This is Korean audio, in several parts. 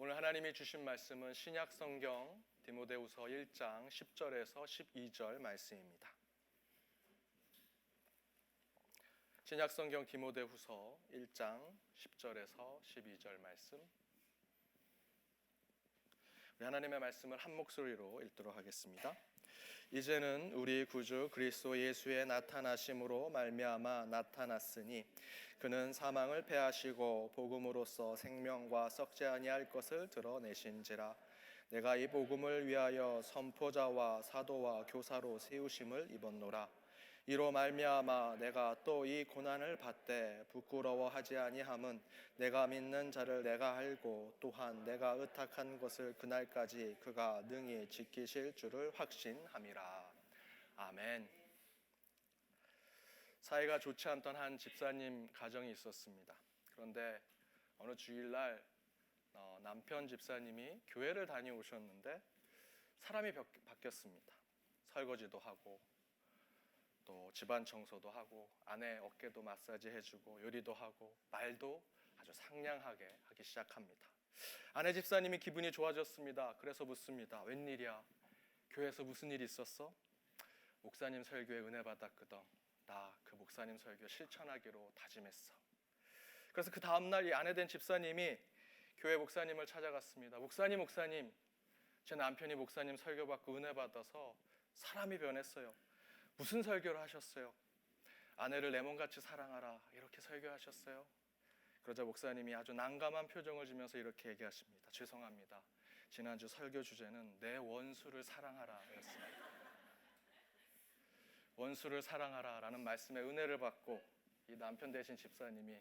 오늘 하나님이 주신 말씀은 신약 성경 디모데후서 1장 10절에서 12절 말씀입니다. 신약 성경 디모데후서 1장 10절에서 12절 말씀. 우리 하나님의 말씀을 한 목소리로 읽도록 하겠습니다. 이제는 우리 구주 그리스도 예수의 나타나심으로 말미암아 나타났으니 그는 사망을 패하시고 복음으로써 생명과 썩지 아니할 것을 드러내신지라. 내가 이 복음을 위하여 선포자와 사도와 교사로 세우심을 입었노라. 이로 말미암아 내가 또 이 고난을 받되 부끄러워하지 아니함은 내가 믿는 자를 내가 알고 또한 내가 의탁한 것을 그날까지 그가 능히 지키실 줄을 확신함이라. 아멘. 사이가 좋지 않던 한 집사님 가정이 있었습니다. 그런데 어느 주일날 남편 집사님이 교회를 다녀오셨는데 사람이 바뀌었습니다. 설거지도 하고 또 집안 청소도 하고 아내 어깨도 마사지 해주고 요리도 하고 말도 아주 상냥하게 하기 시작합니다. 아내 집사님이 기분이 좋아졌습니다. 그래서 묻습니다. 웬일이야? 교회에서 무슨 일이 있었어? 목사님 설교에 은혜 받았거든. 나 그 목사님 설교 실천하기로 다짐했어. 그래서 그 다음날 이 아내 된 집사님이 교회 목사님을 찾아갔습니다. 목사님, 제 남편이 목사님 설교 받고 은혜 받아서 사람이 변했어요. 무슨 설교를 하셨어요? 아내를 내 몸같이 사랑하라 이렇게 설교하셨어요. 그러자 목사님이 아주 난감한 표정을 지면서 이렇게 얘기하십니다. 죄송합니다. 지난주 설교 주제는 내 원수를 사랑하라 였습니다. 원수를 사랑하라 라는 말씀에 은혜를 받고 이 남편 되신 집사님이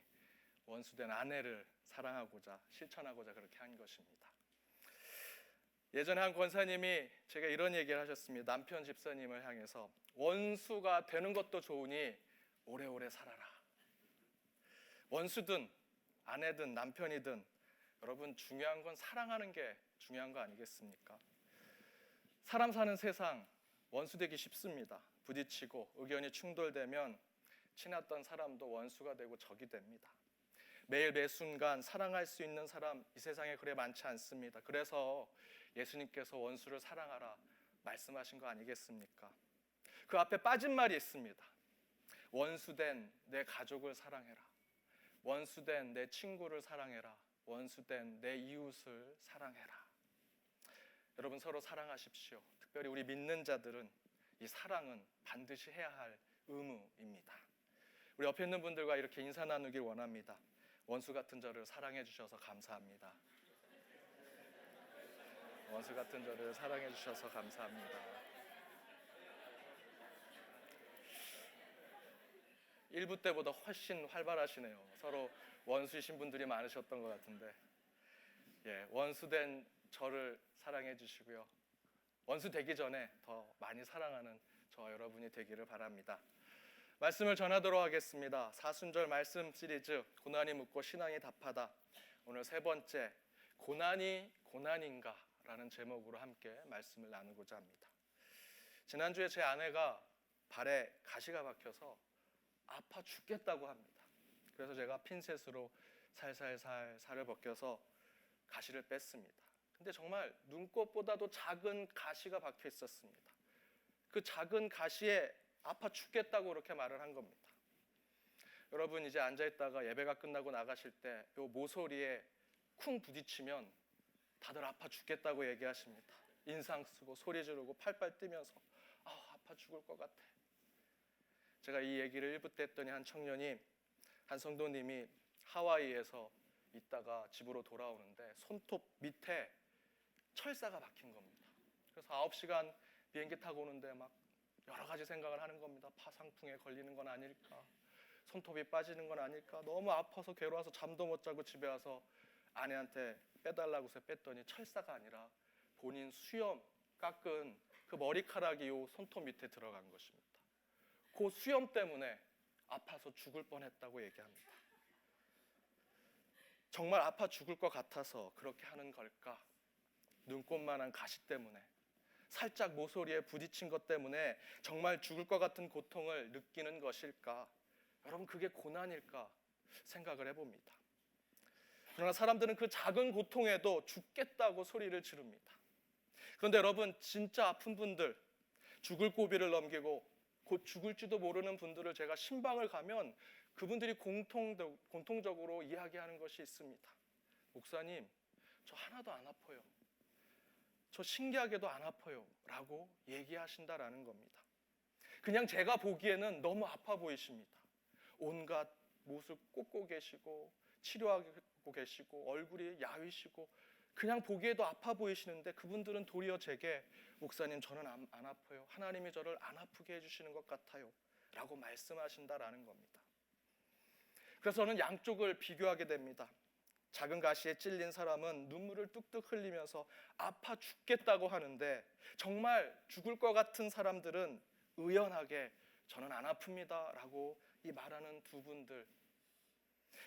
원수된 아내를 사랑하고자 실천하고자 그렇게 한 것입니다. 예전에 한 권사님이 제가 이런 얘기를 하셨습니다. 남편 집사님을 향해서 원수가 되는 것도 좋으니 오래오래 살아라. 원수든 아내든 남편이든 여러분 중요한 건 사랑하는 게 중요한 거 아니겠습니까? 사람 사는 세상 원수 되기 쉽습니다. 부딪히고 의견이 충돌되면 친했던 사람도 원수가 되고 적이 됩니다. 매일 매순간 사랑할 수 있는 사람 이 세상에 그래 많지 않습니다. 그래서 예수님께서 원수를 사랑하라 말씀하신 거 아니겠습니까? 그 앞에 빠진 말이 있습니다. 원수된 내 가족을 사랑해라. 원수된 내 친구를 사랑해라. 원수된 내 이웃을 사랑해라. 여러분 서로 사랑하십시오. 특별히 우리 믿는 자들은 이 사랑은 반드시 해야 할 의무입니다. 우리 옆에 있는 분들과 이렇게 인사 나누길 원합니다. 원수 같은 저를 사랑해 주셔서 감사합니다. 원수 같은 저를 사랑해 주셔서 감사합니다. 1부 때보다 훨씬 활발하시네요. 서로 원수이신 분들이 많으셨던 것 같은데 원수된 저를 사랑해 주시고요. 원수 되기 전에 더 많이 사랑하는 저와 여러분이 되기를 바랍니다. 말씀을 전하도록 하겠습니다. 사순절 말씀 시리즈 고난이 묻고 신앙이 답하다. 오늘 세 번째 고난이 고난인가 라는 제목으로 함께 말씀을 나누고자 합니다. 지난주에 제 아내가 발에 가시가 박혀서 아파 죽겠다고 합니다. 그래서 제가 핀셋으로 살살살 살을 벗겨서 가시를 뺐습니다. 근데 정말 눈꽃보다도 작은 가시가 박혀 있었습니다. 그 작은 가시에 아파 죽겠다고 그렇게 말을 한 겁니다. 여러분 이제 앉아있다가 예배가 끝나고 나가실 때 요 모서리에 쿵 부딪히면 다들 아파 죽겠다고 얘기하십니다. 인상 쓰고 소리 지르고 팔팔 뛰면서 아파 죽을 것 같아. 제가 이 얘기를 1부 때 했더니 한 청년이 한 성도님이 하와이에서 있다가 집으로 돌아오는데 손톱 밑에 철사가 박힌 겁니다. 그래서 9시간 비행기 타고 오는데 막 여러 가지 생각을 하는 겁니다. 파상풍에 걸리는 건 아닐까? 손톱이 빠지는 건 아닐까? 너무 아파서 괴로워서 잠도 못 자고 집에 와서 아내한테 빼달라고 해서 뺐더니 철사가 아니라 본인 수염 깎은 그 머리카락이 요 손톱 밑에 들어간 것입니다. 그 수염 때문에 아파서 죽을 뻔했다고 얘기합니다. 정말 아파 죽을 것 같아서 그렇게 하는 걸까? 눈꽃만한 가시 때문에 살짝 모서리에 부딪힌 것 때문에 정말 죽을 것 같은 고통을 느끼는 것일까? 여러분 그게 고난일까 생각을 해봅니다. 그러나 사람들은 그 작은 고통에도 죽겠다고 소리를 지릅니다. 그런데 여러분, 진짜 아픈 분들, 죽을 고비를 넘기고 곧 죽을지도 모르는 분들을 제가 신방을 가면 그분들이 공통적으로 이야기하는 것이 있습니다. 목사님, 저 하나도 안 아파요. 저 신기하게도 안 아파요. 라고 얘기하신다라는 겁니다. 그냥 제가 보기에는 너무 아파 보이십니다. 온갖 못을 꽂고 계시고 치료하고 계시고 얼굴이 야위시고 그냥 보기에도 아파 보이시는데 그분들은 도리어 제게 목사님, 저는 안 아파요. 하나님이 저를 안 아프게 해주시는 것 같아요. 라고 말씀하신다라는 겁니다. 그래서 저는 양쪽을 비교하게 됩니다. 작은 가시에 찔린 사람은 눈물을 뚝뚝 흘리면서 아파 죽겠다고 하는데 정말 죽을 것 같은 사람들은 의연하게 저는 안 아픕니다 라고 이 말하는 두 분들.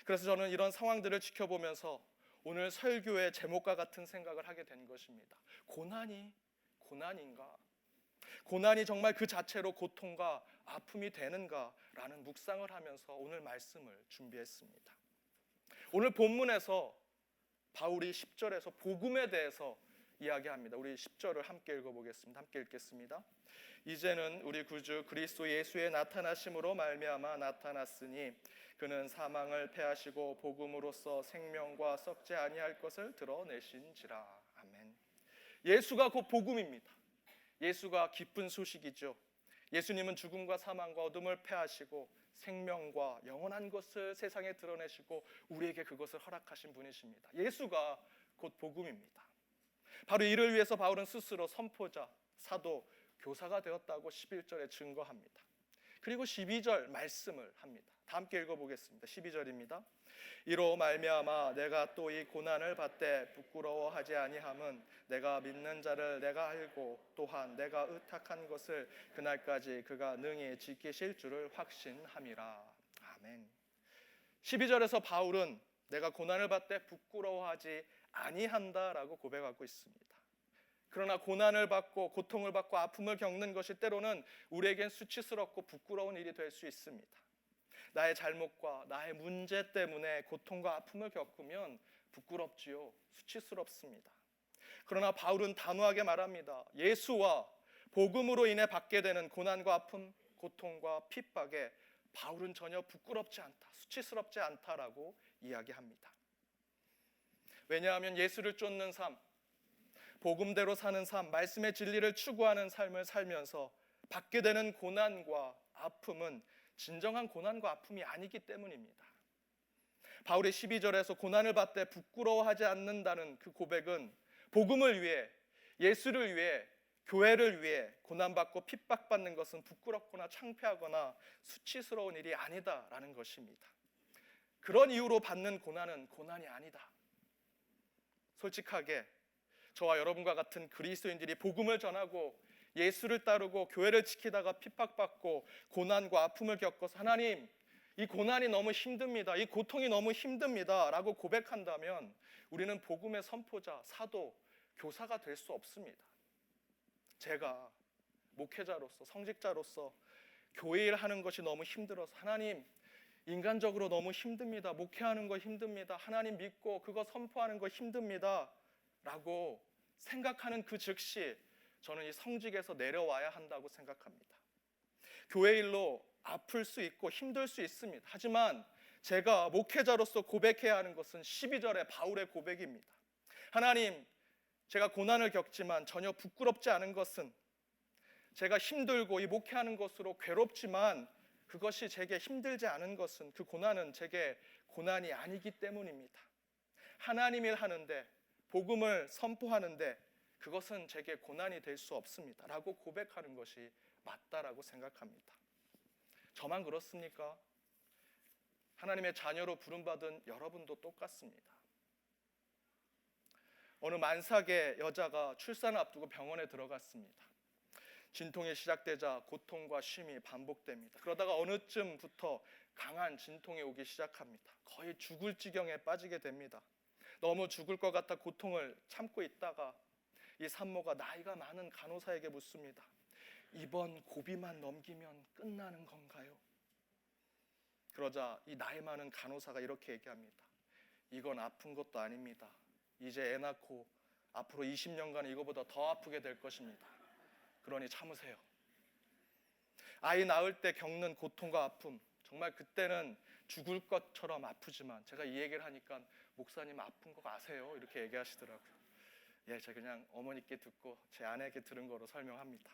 그래서 저는 이런 상황들을 지켜보면서 오늘 설교의 제목과 같은 생각을 하게 된 것입니다. 고난인가? 고난이 정말 그 자체로 고통과 아픔이 되는가라는 묵상을 하면서 오늘 말씀을 준비했습니다. 오늘 본문에서 바울이 10절에서 복음에 대해서 이야기합니다. 우리 10절을 함께 읽어보겠습니다. 함께 읽겠습니다. 이제는 우리 구주 그리스도 예수의 나타나심으로 말미암아 나타났으니 그는 사망을 패하시고 복음으로써 생명과 썩지 아니할 것을 드러내신지라. 아멘. 예수가 곧 복음입니다. 예수가 기쁜 소식이죠. 예수님은 죽음과 사망과 어둠을 패하시고 생명과 영원한 것을 세상에 드러내시고 우리에게 그것을 허락하신 분이십니다. 예수가 곧 복음입니다. 바로 이를 위해서 바울은 스스로 선포자, 사도, 교사가 되었다고 11절에 증거합니다. 그리고 12절 말씀을 합니다. 다 함께 읽어보겠습니다. 12절입니다. 이로 말미암아 내가 또 이 고난을 받되 부끄러워하지 아니함은 내가 믿는 자를 내가 알고 또한 내가 의탁한 것을 그날까지 그가 능히 지키실 줄을 확신함이라. 아멘. 12절에서 바울은 내가 고난을 받되 부끄러워하지 아니한다라고 고백하고 있습니다. 그러나 고난을 받고 고통을 받고 아픔을 겪는 것이 때로는 우리에겐 수치스럽고 부끄러운 일이 될 수 있습니다. 나의 잘못과 나의 문제 때문에 고통과 아픔을 겪으면 부끄럽지요. 수치스럽습니다. 그러나 바울은 단호하게 말합니다. 예수와 복음으로 인해 받게 되는 고난과 아픔, 고통과 핍박에 바울은 전혀 부끄럽지 않다, 수치스럽지 않다라고 이야기합니다. 왜냐하면 예수를 쫓는 삶, 복음대로 사는 삶, 말씀의 진리를 추구하는 삶을 살면서 받게 되는 고난과 아픔은 진정한 고난과 아픔이 아니기 때문입니다. 바울이 12절에서 고난을 받되 부끄러워하지 않는다는 그 고백은 복음을 위해, 예수를 위해, 교회를 위해 고난받고 핍박받는 것은 부끄럽거나 창피하거나 수치스러운 일이 아니다라는 것입니다. 그런 이유로 받는 고난은 고난이 아니다. 솔직하게 저와 여러분과 같은 그리스도인들이 복음을 전하고 예수를 따르고 교회를 지키다가 핍박받고 고난과 아픔을 겪어서 하나님, 이 고난이 너무 힘듭니다. 이 고통이 너무 힘듭니다. 라고 고백한다면 우리는 복음의 선포자, 사도, 교사가 될 수 없습니다. 제가 목회자로서, 성직자로서 교회 일 하는 것이 너무 힘들어서 하나님, 인간적으로 너무 힘듭니다. 목회하는 거 힘듭니다. 하나님 믿고 그거 선포하는 거 힘듭니다. 라고 생각하는 그 즉시 저는 이 성직에서 내려와야 한다고 생각합니다. 교회 일로 아플 수 있고 힘들 수 있습니다. 하지만 제가 목회자로서 고백해야 하는 것은 12절의 바울의 고백입니다. 하나님, 제가 고난을 겪지만 전혀 부끄럽지 않은 것은 제가 힘들고 이 목회하는 것으로 괴롭지만 그것이 제게 힘들지 않은 것은 그 고난은 제게 고난이 아니기 때문입니다. 하나님 일 하는데 복음을 선포하는데 그것은 제게 고난이 될 수 없습니다. 라고 고백하는 것이 맞다라고 생각합니다. 저만 그렇습니까? 하나님의 자녀로 부름받은 여러분도 똑같습니다. 어느 만삭의 여자가 출산을 앞두고 병원에 들어갔습니다. 진통이 시작되자 고통과 쉼이 반복됩니다. 그러다가 어느 쯤부터 강한 진통이 오기 시작합니다. 거의 죽을 지경에 빠지게 됩니다. 너무 죽을 것 같아 고통을 참고 있다가 이 산모가 나이가 많은 간호사에게 묻습니다. 이번 고비만 넘기면 끝나는 건가요? 그러자 이 나이 많은 간호사가 이렇게 얘기합니다. 이건 아픈 것도 아닙니다. 이제 애 낳고 앞으로 20년간 이거보다 더 아프게 될 것입니다. 그러니 참으세요. 아이 낳을 때 겪는 고통과 아픔, 정말 그때는 죽을 것처럼 아프지만 제가 이 얘기를 하니까 목사님 아픈 거 아세요? 이렇게 얘기하시더라고요. 예, 제가 그냥 어머니께 듣고 제 아내에게 들은 거로 설명합니다.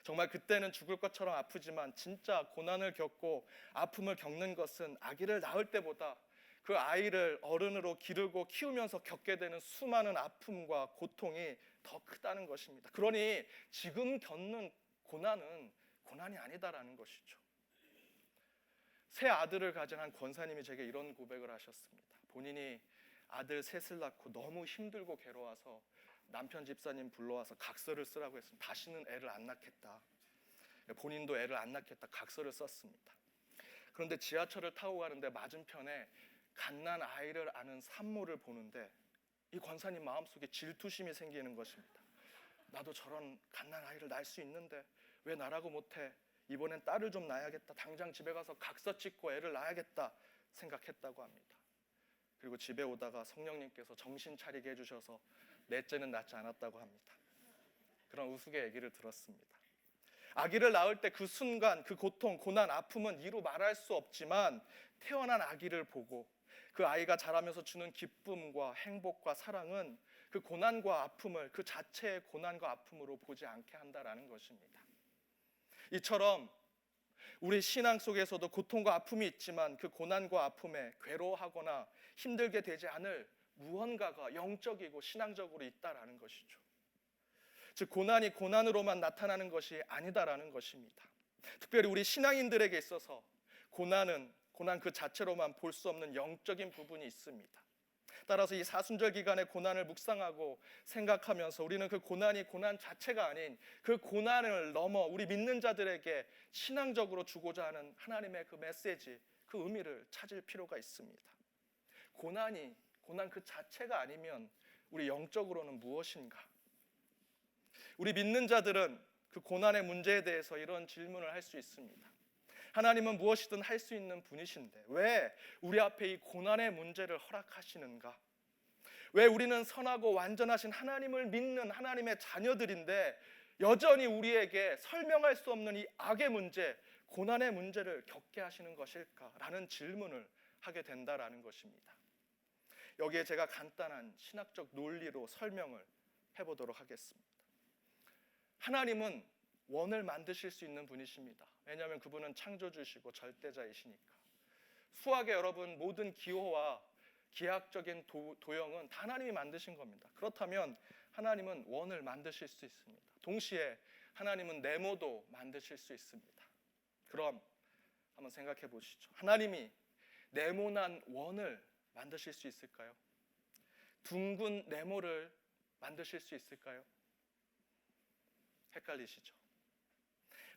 정말 그때는 죽을 것처럼 아프지만 진짜 고난을 겪고 아픔을 겪는 것은 아기를 낳을 때보다 그 아이를 어른으로 기르고 키우면서 겪게 되는 수많은 아픔과 고통이 더 크다는 것입니다. 그러니 지금 겪는 고난은 고난이 아니다라는 것이죠. 새 아들을 가진 한 권사님이 제게 이런 고백을 하셨습니다. 본인이 아들 셋을 낳고 너무 힘들고 괴로워서 남편 집사님 불러와서 각서를 쓰라고 했습니다. 다시는 애를 안 낳겠다. 본인도 애를 안 낳겠다 각서를 썼습니다. 그런데 지하철을 타고 가는데 맞은편에 갓난 아이를 안은 산모를 보는데 이 권사님 마음속에 질투심이 생기는 것입니다. 나도 저런 갓난 아이를 낳을 수 있는데 왜 나라고 못해? 이번엔 딸을 좀 낳아야겠다. 당장 집에 가서 각서 찍고 애를 낳아야겠다 생각했다고 합니다. 그리고 집에 오다가 성령님께서 정신 차리게 해주셔서 넷째는 낳지 않았다고 합니다. 그런 우스개 얘기를 들었습니다. 아기를 낳을 때 그 순간 그 고통, 고난, 아픔은 이루 말할 수 없지만 태어난 아기를 보고 그 아이가 자라면서 주는 기쁨과 행복과 사랑은 그 고난과 아픔을 그 자체의 고난과 아픔으로 보지 않게 한다라는 것입니다. 이처럼 우리 신앙 속에서도 고통과 아픔이 있지만 그 고난과 아픔에 괴로워하거나 힘들게 되지 않을 무언가가 영적이고 신앙적으로 있다라는 것이죠. 즉 고난이 고난으로만 나타나는 것이 아니다라는 것입니다. 특별히 우리 신앙인들에게 있어서 고난 그 자체로만 볼 수 없는 영적인 부분이 있습니다. 따라서 이 사순절 기간에 고난을 묵상하고 생각하면서 우리는 그 고난이 고난 자체가 아닌 그 고난을 넘어 우리 믿는 자들에게 신앙적으로 주고자 하는 하나님의 그 메시지, 그 의미를 찾을 필요가 있습니다. 고난 그 자체가 아니면 우리 영적으로는 무엇인가? 우리 믿는 자들은 그 고난의 문제에 대해서 이런 질문을 할 수 있습니다. 하나님은 무엇이든 할 수 있는 분이신데 왜 우리 앞에 이 고난의 문제를 허락하시는가? 왜 우리는 선하고 완전하신 하나님을 믿는 하나님의 자녀들인데 여전히 우리에게 설명할 수 없는 이 악의 문제, 고난의 문제를 겪게 하시는 것일까라는 질문을 하게 된다라는 것입니다. 여기에 제가 간단한 신학적 논리로 설명을 해보도록 하겠습니다. 하나님은 원을 만드실 수 있는 분이십니다. 왜냐하면 그분은 창조주시고 절대자이시니까. 수학의 여러분 모든 기호와 기하학적인 도형은 다 하나님이 만드신 겁니다. 그렇다면 하나님은 원을 만드실 수 있습니다. 동시에 하나님은 네모도 만드실 수 있습니다. 그럼 한번 생각해 보시죠. 하나님이 네모난 원을 만드실 수 있을까요? 둥근 네모를 만드실 수 있을까요? 헷갈리시죠?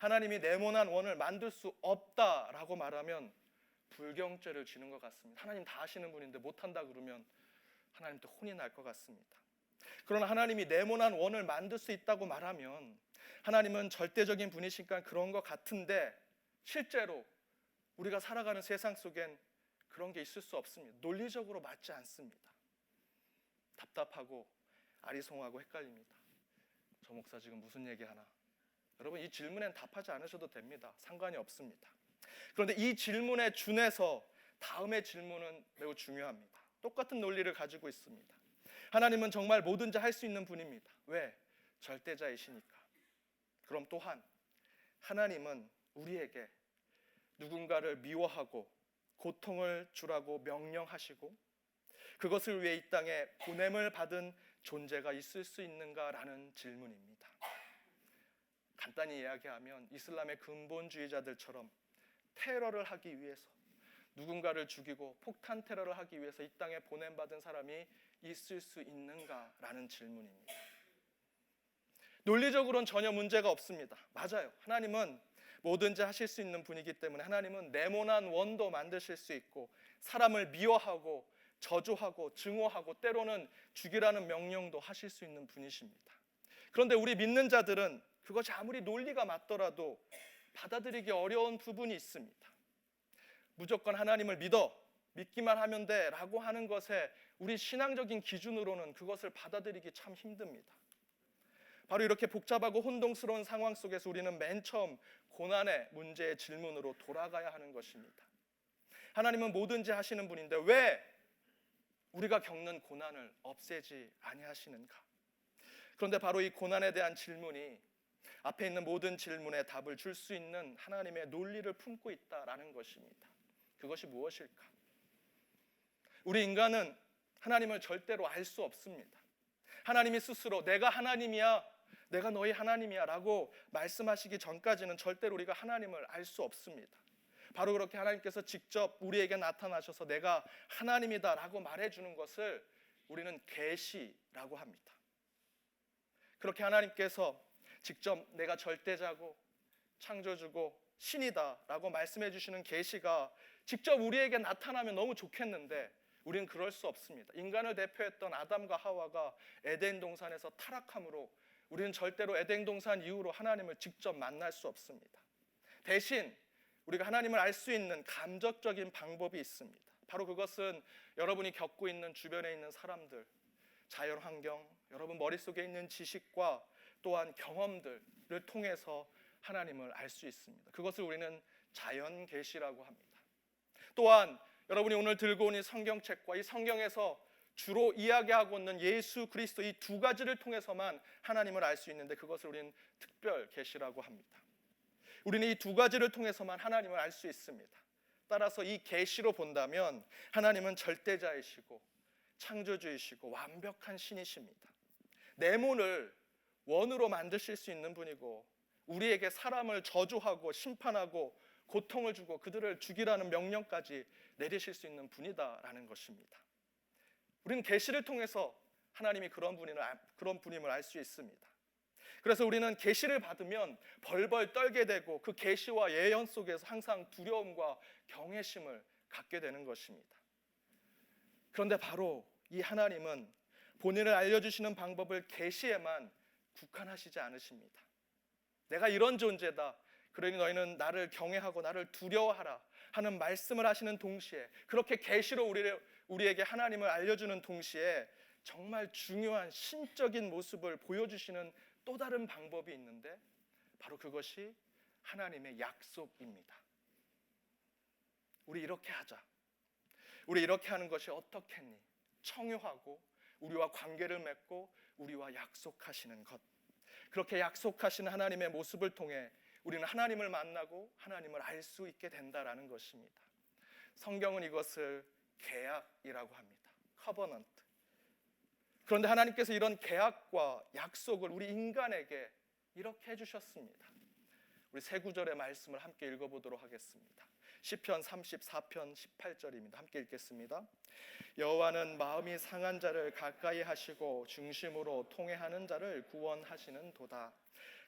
하나님이 네모난 원을 만들 수 없다라고 말하면 불경죄를 지는 것 같습니다. 하나님 다 하시는 분인데 못한다 그러면 하나님도 혼이 날 것 같습니다. 그러나 하나님이 네모난 원을 만들 수 있다고 말하면 하나님은 절대적인 분이시니까 그런 것 같은데 실제로 우리가 살아가는 세상 속엔 그런 게 있을 수 없습니다. 논리적으로 맞지 않습니다. 답답하고 아리송하고 헷갈립니다. 저 목사 지금 무슨 얘기하나? 여러분 이 질문엔 답하지 않으셔도 됩니다. 상관이 없습니다. 그런데 이 질문에 준해서 다음의 질문은 매우 중요합니다. 똑같은 논리를 가지고 있습니다. 하나님은 정말 뭐든지 할 수 있는 분입니다. 왜? 절대자이시니까. 그럼 또한 하나님은 우리에게 누군가를 미워하고 고통을 주라고 명령하시고 그것을 위해 이 땅에 보냄을 받은 존재가 있을 수 있는가라는 질문입니다. 간단히 이야기하면 이슬람의 근본주의자들처럼 테러를 하기 위해서 누군가를 죽이고 폭탄 테러를 하기 위해서 이 땅에 보냄받은 사람이 있을 수 있는가라는 질문입니다. 논리적으로는 전혀 문제가 없습니다. 맞아요. 하나님은 뭐든지 하실 수 있는 분이기 때문에 하나님은 네모난 원도 만드실 수 있고 사람을 미워하고 저주하고 증오하고 때로는 죽이라는 명령도 하실 수 있는 분이십니다. 그런데 우리 믿는 자들은 그것이 아무리 논리가 맞더라도 받아들이기 어려운 부분이 있습니다. 무조건 하나님을 믿기만 하면 돼 라고 하는 것에 우리 신앙적인 기준으로는 그것을 받아들이기 참 힘듭니다. 바로 이렇게 복잡하고 혼동스러운 상황 속에서 우리는 맨 처음 고난의 문제의 질문으로 돌아가야 하는 것입니다. 하나님은 뭐든지 하시는 분인데 왜 우리가 겪는 고난을 없애지 아니하시는가? 그런데 바로 이 고난에 대한 질문이 앞에 있는 모든 질문에 답을 줄 수 있는 하나님의 논리를 품고 있다라는 것입니다. 그것이 무엇일까? 우리 인간은 하나님을 절대로 알 수 없습니다. 하나님이 스스로 내가 하나님이야, 내가 너희 하나님이야 라고 말씀하시기 전까지는 절대로 우리가 하나님을 알 수 없습니다. 바로 그렇게 하나님께서 직접 우리에게 나타나셔서 내가 하나님이다 라고 말해주는 것을 우리는 계시라고 합니다. 그렇게 하나님께서 직접 내가 절대자고 창조주고 신이다 라고 말씀해 주시는 계시가 직접 우리에게 나타나면 너무 좋겠는데 우리는 그럴 수 없습니다. 인간을 대표했던 아담과 하와가 에덴 동산에서 타락함으로 우리는 절대로 에덴 동산 이후로 하나님을 직접 만날 수 없습니다. 대신 우리가 하나님을 알 수 있는 감적적인 방법이 있습니다. 바로 그것은 여러분이 겪고 있는 주변에 있는 사람들, 자연 환경, 여러분 머릿속에 있는 지식과 또한 경험들을 통해서 하나님을 알 수 있습니다. 그것을 우리는 자연 계시라고 합니다. 또한 여러분이 오늘 들고 온 이 성경책과 이 성경에서 주로 이야기하고 있는 예수 그리스도 이 두 가지를 통해서만 하나님을 알 수 있는데 그것을 우리는 특별 계시라고 합니다. 우리는 이 두 가지를 통해서만 하나님을 알 수 있습니다. 따라서 이 계시로 본다면 하나님은 절대자이시고 창조주이시고 완벽한 신이십니다. 내몬을 원으로 만드실 수 있는 분이고 우리에게 사람을 저주하고 심판하고 고통을 주고 그들을 죽이라는 명령까지 내리실 수 있는 분이다라는 것입니다. 우리는 계시를 통해서 하나님이 그런 분임을 알 수 있습니다. 그래서 우리는 계시를 받으면 벌벌 떨게 되고 그 계시와 예언 속에서 항상 두려움과 경외심을 갖게 되는 것입니다. 그런데 바로 이 하나님은 본인을 알려주시는 방법을 계시에만 국한하시지 않으십니다. 내가 이런 존재다, 그러니 너희는 나를 경외하고 나를 두려워하라 하는 말씀을 하시는 동시에 그렇게 계시로 우리에게 하나님을 알려주는 동시에 정말 중요한 신적인 모습을 보여주시는 또 다른 방법이 있는데 바로 그것이 하나님의 약속입니다. 우리 이렇게 하자. 우리 이렇게 하는 것이 어떻겠니? 청유하고 우리와 관계를 맺고 우리와 약속하시는 것. 그렇게 약속하시는 하나님의 모습을 통해 우리는 하나님을 만나고 하나님을 알 수 있게 된다라는 것입니다. 성경은 이것을 계약이라고 합니다. 커버넌트. 그런데 하나님께서 이런 계약과 약속을 우리 인간에게 이렇게 해주셨습니다. 우리 세 구절의 말씀을 함께 읽어보도록 하겠습니다. 시편 34편 18절입니다. 함께 읽겠습니다. 여호와는 마음이 상한 자를 가까이 하시고 중심으로 통회하는 자를 구원하시는 도다.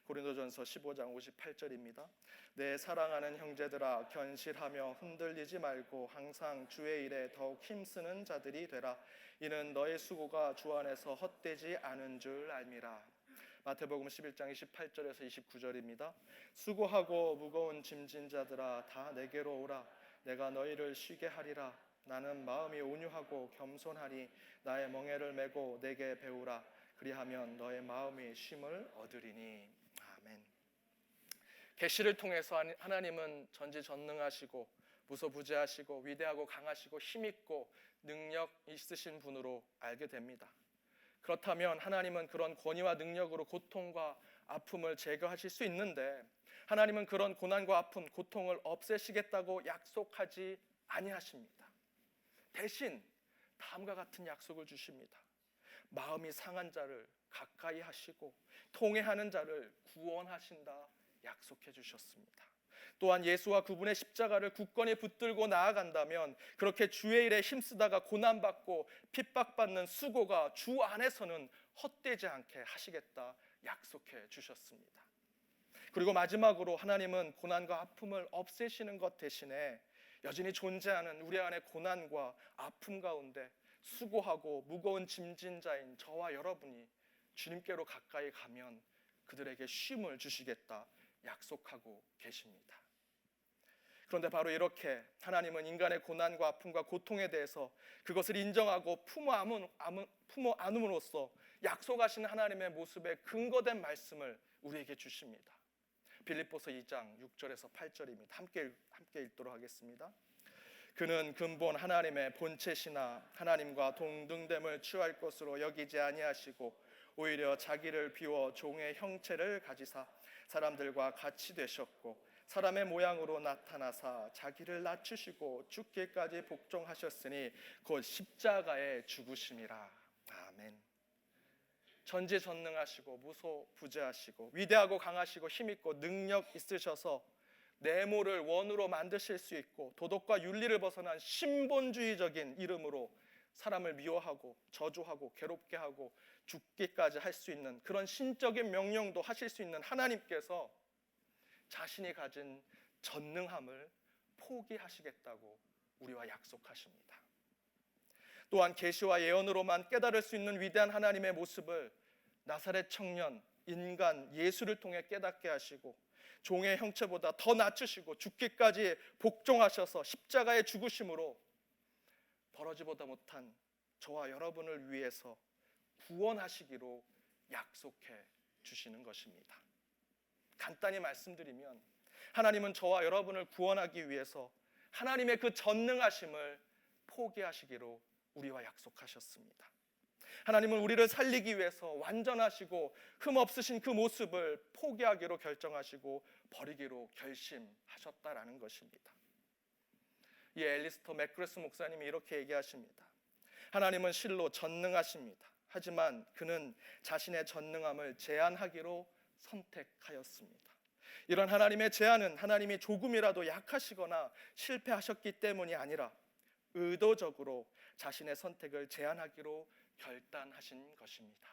고린도전서 15장 58절입니다. 내 사랑하는 형제들아 견실하며 흔들리지 말고 항상 주의 일에 더욱 힘쓰는 자들이 되라. 이는 너의 수고가 주 안에서 헛되지 않은 줄 알미라. 마태복음 11장 28절에서 29절입니다. 수고하고 무거운 짐진 자들아 다 내게로 오라. 내가 너희를 쉬게 하리라. 나는 마음이 온유하고 겸손하니 나의 멍에를 메고 내게 배우라. 그리하면 너의 마음이 쉼을 얻으리니. 아멘. 계시를 통해서 하나님은 전지전능하시고 무소부재하시고 위대하고 강하시고 힘있고 능력 있으신 분으로 알게 됩니다. 그렇다면 하나님은 그런 권위와 능력으로 고통과 아픔을 제거하실 수 있는데 하나님은 그런 고난과 아픔, 고통을 없애시겠다고 약속하지 아니하십니다. 대신 다음과 같은 약속을 주십니다. 마음이 상한 자를 가까이 하시고 통회하는 자를 구원하신다 약속해 주셨습니다. 또한 예수와 그분의 십자가를 굳건히 붙들고 나아간다면 그렇게 주의 일에 힘쓰다가 고난받고 핍박받는 수고가 주 안에서는 헛되지 않게 하시겠다 약속해 주셨습니다. 그리고 마지막으로 하나님은 고난과 아픔을 없애시는 것 대신에 여전히 존재하는 우리 안의 고난과 아픔 가운데 수고하고 무거운 짐진 자인 저와 여러분이 주님께로 가까이 가면 그들에게 쉼을 주시겠다 약속하고 계십니다. 그런데 바로 이렇게 하나님은 인간의 고난과 아픔과 고통에 대해서 그것을 인정하고 품어 안음으로써 약속하신 하나님의 모습에 근거된 말씀을 우리에게 주십니다. 빌립보서 2장 6절에서 8절입니다. 함께 읽도록 하겠습니다. 그는 근본 하나님의 본체시나 하나님과 동등됨을 취할 것으로 여기지 아니하시고 오히려 자기를 비워 종의 형체를 가지사 사람들과 같이 되셨고 사람의 모양으로 나타나사 자기를 낮추시고 죽기까지 복종하셨으니 곧 십자가에 죽으심이라. 아멘. 전지전능하시고 무소부재하시고 위대하고 강하시고 힘있고 능력 있으셔서 네모를 원으로 만드실 수 있고 도덕과 윤리를 벗어난 신본주의적인 이름으로 사람을 미워하고 저주하고 괴롭게 하고 죽기까지 할 수 있는 그런 신적인 명령도 하실 수 있는 하나님께서 자신이 가진 전능함을 포기하시겠다고 우리와 약속하십니다. 또한 계시와 예언으로만 깨달을 수 있는 위대한 하나님의 모습을 나사렛 청년 인간 예수를 통해 깨닫게 하시고 종의 형체보다 더 낮추시고 죽기까지 복종하셔서 십자가의 죽으심으로 벌어지보다 못한 저와 여러분을 위해서 구원하시기로 약속해 주시는 것입니다. 간단히 말씀드리면 하나님은 저와 여러분을 구원하기 위해서 하나님의 그 전능하심을 포기하시기로 우리와 약속하셨습니다. 하나님은 우리를 살리기 위해서 완전하시고 흠없으신 그 모습을 포기하기로 결정하시고 버리기로 결심하셨다라는 것입니다. 이 앨리스터 맥그레스 목사님이 이렇게 얘기하십니다. 하나님은 실로 전능하십니다. 하지만 그는 자신의 전능함을 제한하기로 선택하였습니다. 이런 하나님의 제한은 하나님이 조금이라도 약하시거나 실패하셨기 때문이 아니라 의도적으로 자신의 선택을 제한하기로 결단하신 것입니다.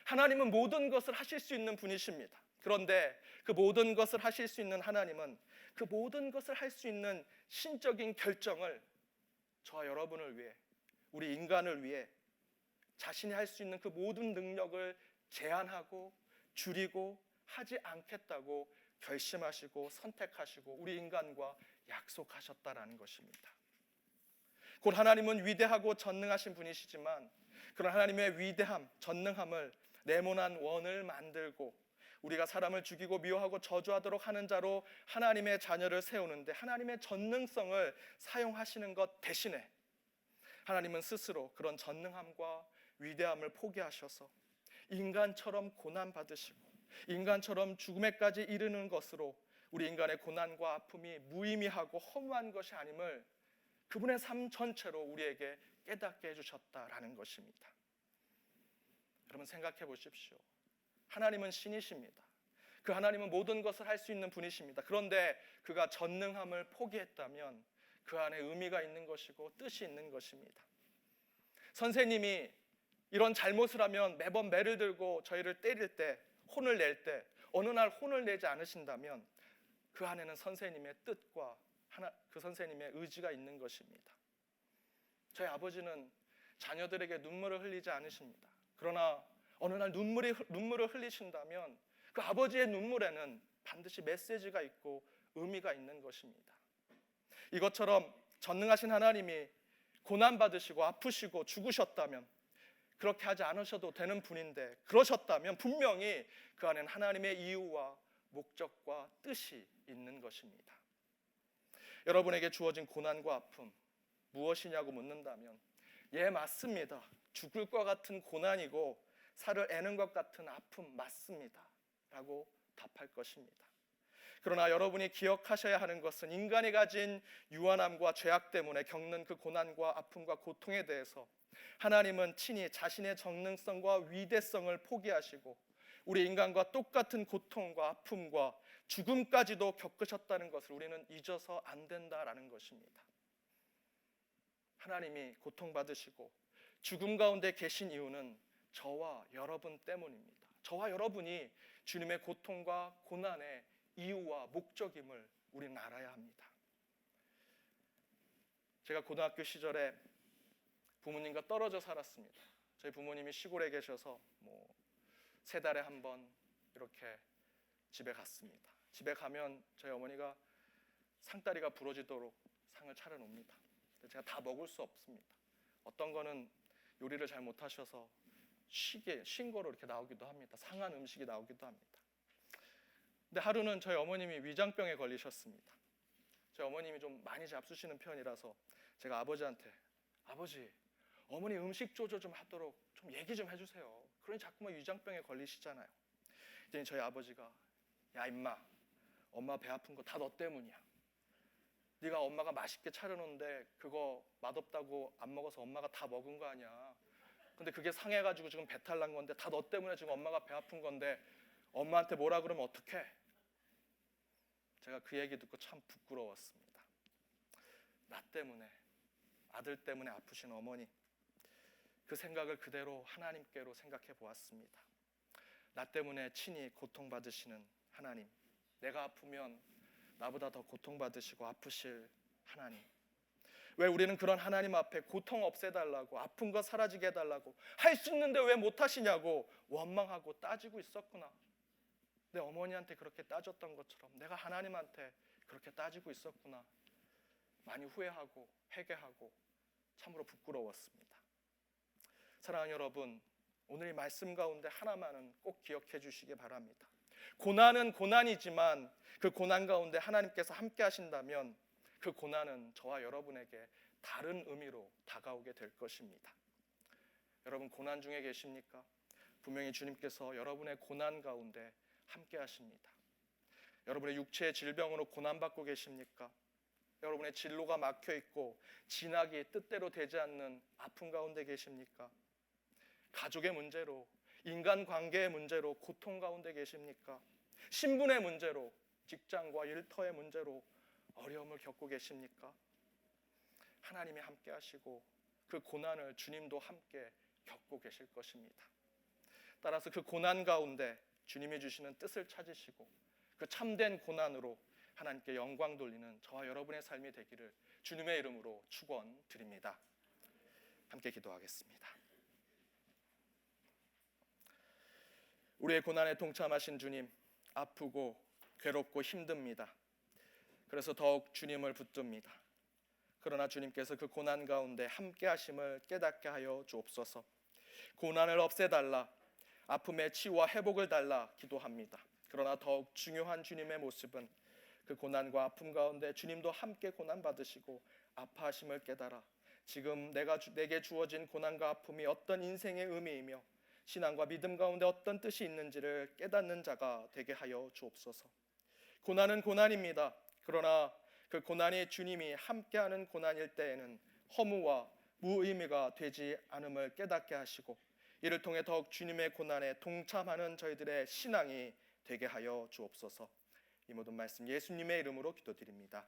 하나님은 모든 것을 하실 수 있는 분이십니다. 그런데 그 모든 것을 하실 수 있는 하나님은 그 모든 것을 할 수 있는 신적인 결정을 저와 여러분을 위해, 우리 인간을 위해 자신이 할 수 있는 그 모든 능력을 제한하고 줄이고 하지 않겠다고 결심하시고 선택하시고 우리 인간과 약속하셨다라는 것입니다. 곧 하나님은 위대하고 전능하신 분이시지만 그런 하나님의 위대함, 전능함을 네모난 원을 만들고 우리가 사람을 죽이고 미워하고 저주하도록 하는 자로 하나님의 자녀를 세우는데 하나님의 전능성을 사용하시는 것 대신에 하나님은 스스로 그런 전능함과 위대함을 포기하셔서 인간처럼 고난받으시고 인간처럼 죽음에까지 이르는 것으로 우리 인간의 고난과 아픔이 무의미하고 허무한 것이 아님을 그분의 삶 전체로 우리에게 깨닫게 해주셨다라는 것입니다. 여러분 생각해 보십시오. 하나님은 신이십니다. 그 하나님은 모든 것을 할 수 있는 분이십니다. 그런데 그가 전능함을 포기했다면 그 안에 의미가 있는 것이고 뜻이 있는 것입니다. 선생님이 이런 잘못을 하면 매번 매를 들고 저희를 때릴 때, 혼을 낼 때 어느 날 혼을 내지 않으신다면 그 안에는 선생님의 뜻과 그 선생님의 의지가 있는 것입니다. 저희 아버지는 자녀들에게 눈물을 흘리지 않으십니다. 그러나 어느 날 눈물을 흘리신다면 그 아버지의 눈물에는 반드시 메시지가 있고 의미가 있는 것입니다. 이것처럼 전능하신 하나님이 고난받으시고 아프시고 죽으셨다면 그렇게 하지 않으셔도 되는 분인데 그러셨다면 분명히 그 안에는 하나님의 이유와 목적과 뜻이 있는 것입니다. 여러분에게 주어진 고난과 아픔 무엇이냐고 묻는다면 예, 맞습니다. 죽을 것 같은 고난이고 살을 애는 것 같은 아픔 맞습니다 라고 답할 것입니다. 그러나 여러분이 기억하셔야 하는 것은 인간이 가진 유한함과 죄악 때문에 겪는 그 고난과 아픔과 고통에 대해서 하나님은 친히 자신의 전능성과 위대성을 포기하시고 우리 인간과 똑같은 고통과 아픔과 죽음까지도 겪으셨다는 것을 우리는 잊어서 안 된다라는 것입니다. 하나님이 고통받으시고 죽음 가운데 계신 이유는 저와 여러분 때문입니다. 저와 여러분이 주님의 고통과 고난의 이유와 목적임을 우리는 알아야 합니다. 제가 고등학교 시절에 부모님과 떨어져 살았습니다. 저희 부모님이 시골에 계셔서 3달에 한 번 이렇게 집에 갔습니다. 집에 가면 저희 어머니가 상다리가 부러지도록 상을 차려놓습니다. 근데 제가 다 먹을 수 없습니다. 어떤 거는 요리를 잘 못하셔서 쉰 거로 이렇게 나오기도 합니다. 상한 음식이 나오기도 합니다. 근데 하루는 저희 어머님이 위장병에 걸리셨습니다. 저희 어머님이 좀 많이 잡수시는 편이라서 제가 아버지한테, 아버지, 어머니 음식 조절 좀 하도록 좀 얘기 좀 해주세요. 그러니 자꾸만 위장병에 걸리시잖아요. 그랬더니 저희 아버지가, 야 임마, 엄마 배 아픈 거 다 너 때문이야. 네가 엄마가 맛있게 차려놓은데 그거 맛없다고 안 먹어서 엄마가 다 먹은 거 아니야. 근데 그게 상해가지고 지금 배탈 난 건데 다 너 때문에 지금 엄마가 배 아픈 건데 엄마한테 뭐라 그러면 어떡해? 제가 그 얘기 듣고 참 부끄러웠습니다. 나 때문에, 아들 때문에 아프신 어머니, 그 생각을 그대로 하나님께로 생각해 보았습니다. 나 때문에 친히 고통받으시는 하나님, 내가 아프면 나보다 더 고통받으시고 아프실 하나님, 왜 우리는 그런 하나님 앞에 고통 없애달라고, 아픈 거 사라지게 해달라고, 할 수 있는데 왜 못하시냐고 원망하고 따지고 있었구나. 내 어머니한테 그렇게 따졌던 것처럼 내가 하나님한테 그렇게 따지고 있었구나. 많이 후회하고 회개하고 참으로 부끄러웠습니다. 사랑하는 여러분, 오늘 이 말씀 가운데 하나만은 꼭 기억해 주시기 바랍니다. 고난은 고난이지만 그 고난 가운데 하나님께서 함께 하신다면 그 고난은 저와 여러분에게 다른 의미로 다가오게 될 것입니다. 여러분, 고난 중에 계십니까? 분명히 주님께서 여러분의 고난 가운데 함께 하십니다. 여러분의 육체의 질병으로 고난받고 계십니까? 여러분의 진로가 막혀 있고 진학이 뜻대로 되지 않는 아픔 가운데 계십니까? 가족의 문제로, 인간관계의 문제로 고통 가운데 계십니까? 신분의 문제로, 직장과 일터의 문제로 어려움을 겪고 계십니까? 하나님이 함께 하시고 그 고난을 주님도 함께 겪고 계실 것입니다. 따라서 그 고난 가운데 주님이 주시는 뜻을 찾으시고 그 참된 고난으로 하나님께 영광 돌리는 저와 여러분의 삶이 되기를 주님의 이름으로 축원드립니다. 함께 기도하겠습니다. 우리의 고난에 동참하신 주님, 아프고 괴롭고 힘듭니다. 그래서 더욱 주님을 붙듭니다. 그러나 주님께서 그 고난 가운데 함께 하심을 깨닫게 하여 주옵소서. 고난을 없애달라, 아픔의 치유와 회복을 달라 기도합니다. 그러나 더욱 중요한 주님의 모습은 그 고난과 아픔 가운데 주님도 함께 고난 받으시고 아파하심을 깨달아 지금 내게 주어진 고난과 아픔이 어떤 인생의 의미이며 신앙과 믿음 가운데 어떤 뜻이 있는지를 깨닫는 자가 되게 하여 주옵소서. 고난은 고난입니다. 그러나 그 고난이 주님이 함께하는 고난일 때에는 허무와 무의미가 되지 않음을 깨닫게 하시고 이를 통해 더욱 주님의 고난에 동참하는 저희들의 신앙이 되게 하여 주옵소서. 이 모든 말씀 예수님의 이름으로 기도드립니다.